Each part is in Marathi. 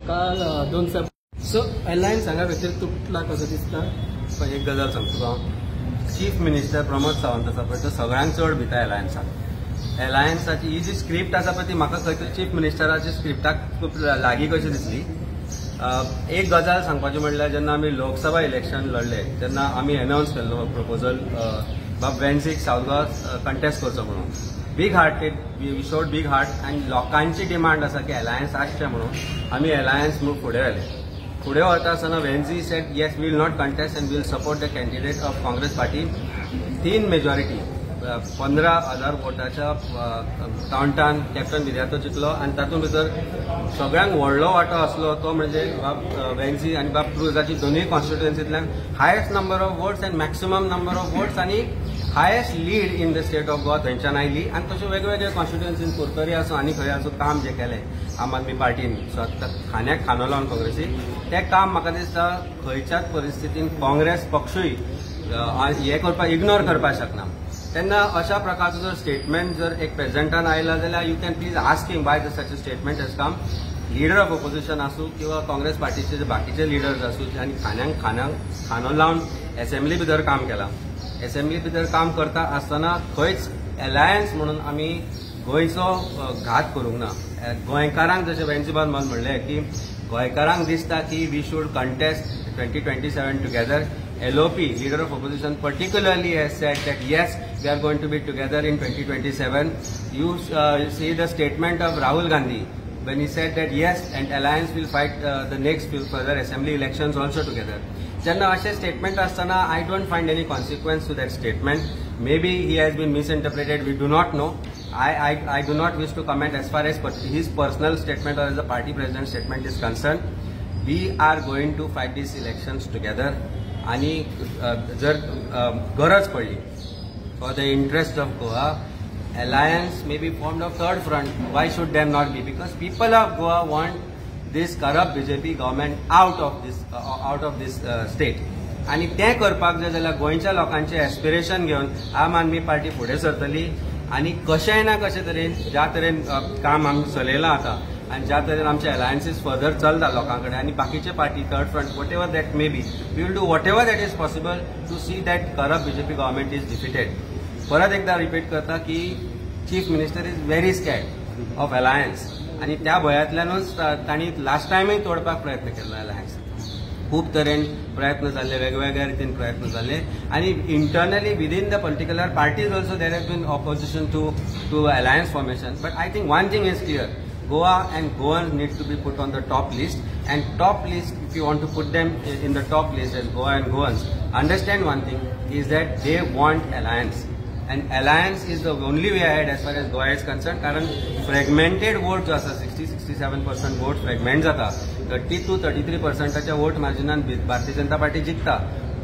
काल दोन सो अलायन्स हांगा भितर तुटला कसो दिसता. एक गजाल सांगतो हांव. चीफ मिनिस्टर प्रमोद सावंत आसा पळय तो सगळ्यांक चड भिता अलायन्साची ही जी स्क्रिप्ट आसा पळय ती म्हाका खंय तरी चीफ मिनिस्टराच्या स्क्रिप्टाक खूब लागीं कशी दिसली. एक गजाल सांगपाचें म्हणल्यार जेन्ना आमी लोकसभा इलेक्शन लढले तेन्ना आमी अनाउन्स केल्लो प्रपोजल वेन्सीक साऊथ गोवा कंटेस्ट करचो म्हणून. Big hearted we showed big heart आनी लोकांची डिमांड आसा की अलायन्स आसचें म्हणून आमी अलायन्स म्हणून फुडें व्हेले. फुडें वता आसतना Venzy said yes we will not contest and we will support the candidate of Congress party. 3 majority 15,000 वोटाच्या काउंटान कॅप्टन विद्यार्थी जिखलो आनी तातूंत भितर सगळ्यांक व्हडलो वांटो आसलो तो म्हणजे वेन्सी आनी क्रुजाची दोनूय कॉन्स्टिट्युएन्सींतल्यान highest number of votes and maximum number of votes आनी highest lead in the state of Goa थंयच्यान आयली. आनी तशें वेगवेगळ्या कॉन्स्टिट्युएन्सीन कुरतरी आसूं आनी खंय आसूं काम जें केलें आम आदमी पार्टीन खांद्याक खांदो लावन काँग्रेसीक तें काम म्हाका दिसता खंयच्याच परिस्थितीन काँग्रेस पक्षूय हें करपाक इग्नोर करपाक शकना. तेन्ना अशा प्रकारचो जर स्टेटमेंट जर एक प्रेसिडेंटान आयला जाल्यार you can please ask him Y such a statement has come. Leader of opposition आसूं किंवा काँग्रेस पार्टीचे जे बाकीचे लिडर्स आसूं आनी खांदो लावन असेंब्ली भितर काम केलां. असेंब्ली भितर काम करता आसतना खंयच अलायन्स म्हणून आमी गोंयचो घात करूंक ना. गोंयकारांक जशें वेन्सीबान म्हणलें की गोंयकारांक दिसता की we should contest 2027 together. LOP, leader of opposition, particularly has said that yes, we are going to be together in 2027. You see the statement of Rahul Gandhi when he said that yes, and alliance will fight the next further assembly elections also together. Jenna ashe statement astana, I don't find any consequence to that statement. Maybe he has been misinterpreted. We do not know. I do not wish to comment as far as his personal statement or as the party president's statement is concerned. We are going to fight these elections together. आणि जर गरज पडली for the interest of Goa alliance may be formed of third front. Why should them not be? Because people of Goa want this corrupt BJP government out of this state. आणि तें करपाक जाय जाल्यार गोंयच्या लोकांचे एस्पिरेशन घेवन आम आदमी पार्टी फुडें सरतली आनी कशेंय ना कशें तरेन ज्या तरेन काम आमी चलयलां आतां आनी ज्या तरेन आमचे अलायन्सीस फर्दर चलता लोकां कडेन आनी बाकीचे party third front whatever that may be we will do whatever that is possible to see that corrupt BJP government is defeated. परत एकदा रिपीट करता की chief minister is very scared of alliance आनी त्या भंयातल्यानूच तांणी लास्ट टायमूय तोडपाक प्रयत्न केल्लो अलायन्स. खूब तरेन प्रयत्न जाल्ले वेगवेगळ्या रितीन प्रयत्न जाल्ले आनी internally within the particular parties also there has been opposition to alliance formation. But I think one thing is clear. Goa and Goans need to be put on the top list, and top list, if you want to put them in the top list as Goa and Goans, understand one thing is that they want alliance, and alliance is the only way ahead as far as Goa is concerned. Karan fragmented vote jo asa 60-67% vote fragment jata 30 to 33% च्या vote marginan Bharatiya Janata Party जिखता.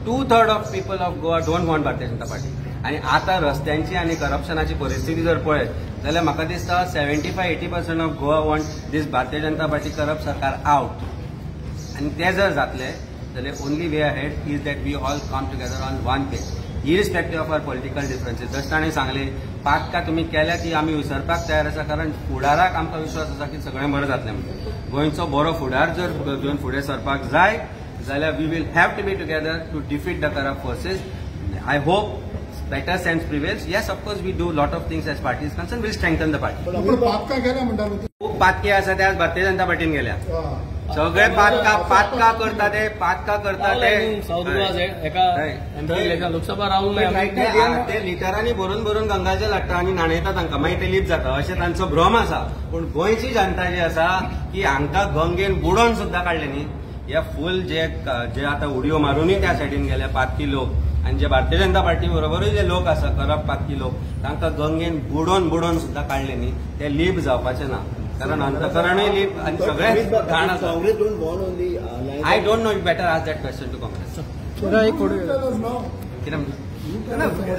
2/3 of people of Goa don't want Bharatiya Janata Party. आणि आता रस्त्यांची आणि करप्शनाची परिस्थिती जर पळयत जाल्यार म्हाका दिसता 75-80% of Goa want this Bharatiya Janata party corrupt सरकार आउट. आणि ते जर जातले जाल्यार only way ahead is that we all come together on one page irrespective of our political differences. जशें ताणें सांगलें पातका तुमी केल्या की आमी विसरपाक तयार आसा कारण फुडाराक आमकां विश्वास आसा की सगळें बरें जातलें म्हणून. गोंयचो बरो फुडार जर घेवन फुडें सरपाक जाय जाल्यार we will have to be together to defeat the corrupt forces. I hope better sense prevails. Yes, of course, we do a lot of things as party is concerned. We'll strengthen the party. खूप पातकी आसा ते आज भारतीय जनता पार्टीन गेल्या. सगळे पातका करता ते साऊथ गोवा लोकसभा रावंक ते लिटरांनी भरून गंगाजल हाडटा आनी न्हाणयता तांकां मागीर ते लीप जाता अशें तांचो भ्रम आसा. पूण गोंयची जनता जी आसा की हांकां गंगेन बुडोवन सुद्दां काडले न्ही. हे फूल जे आतां उडयो मारूनय त्या सायडीन गेल्या पातकी लोक आणि जे भारतीय जनता पार्टी बरोबरूय जे लोक आसा करप्ट पातकी लोक तांकां गंगेन बुडोवन सुद्दां काडले न्ही. ते लीप जावपाचें ना कारण अंतकरणूय लीप आनी सगळे घाण आसा. I don't know it better ask that question to Congress.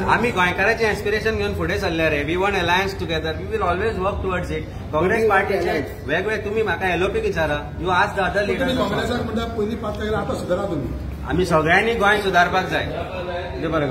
आमी गोंयकारांचें एस्पिरेशन घेवन फुडें सरले रे. We want alliance together. We will always work towards it. Congress पार्टीचे वेगवेगळे तुमी म्हाका LOP विचारा. यू आज द अदर लिडर्स. काँग्रेसाक म्हणटा पयलीं पात आता सुदारा तुमी. आमी सगळ्यांनी गोंय सुदारपाक जाय. बरें